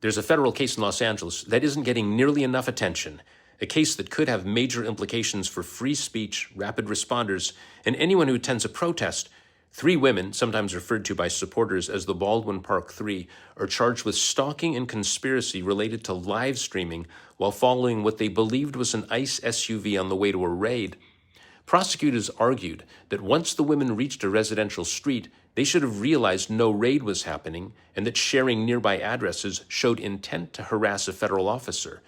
There's a federal case in Los Angeles that isn't getting nearly enough attention, a case that could have major implications for free speech, rapid responders, and anyone who attends a protest. 3 women, sometimes referred to by supporters as the Baldwin Park Three, are charged with stalking and conspiracy related to live streaming while following what they believed was an ICE SUV on the way to a raid. Prosecutors argued that once the women reached a residential street, they should have realized no raid was happening and that sharing nearby addresses showed intent to harass a federal officer.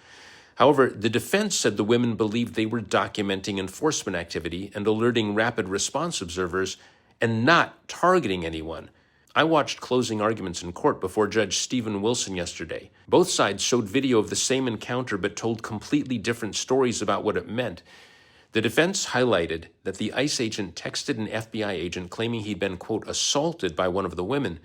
However, the defense said the women believed they were documenting enforcement activity and alerting rapid response observers and not targeting anyone. I watched closing arguments in court before Judge Stephen Wilson yesterday. Both sides showed video of the same encounter but told completely different stories about what it meant. The defense highlighted that the ICE agent texted an FBI agent claiming he'd been, quote, assaulted by one of the women.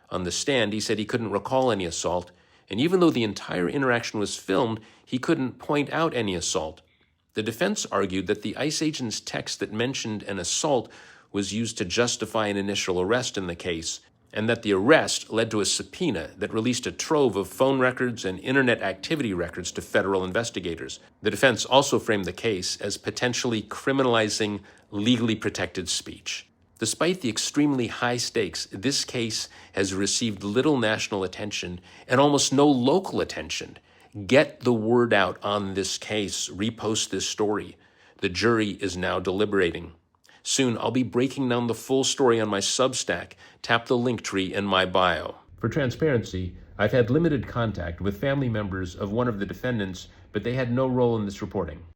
On the stand, he said he couldn't recall any assault, and even though the entire interaction was filmed, he couldn't point out any assault. The defense argued that the ICE agent's text that mentioned an assault was used to justify an initial arrest in the case, and that the arrest led to a subpoena that released a trove of phone records and internet activity records to federal investigators. The defense also framed the case as potentially criminalizing legally protected speech. Despite the extremely high stakes, this case has received little national attention and almost no local attention. Get the word out on this case. Repost this story. The jury is now deliberating. Soon, I'll be breaking down the full story on my Substack. Tap the link tree in my bio. For transparency, I've had limited contact with family members of one of the defendants, but they had no role in this reporting.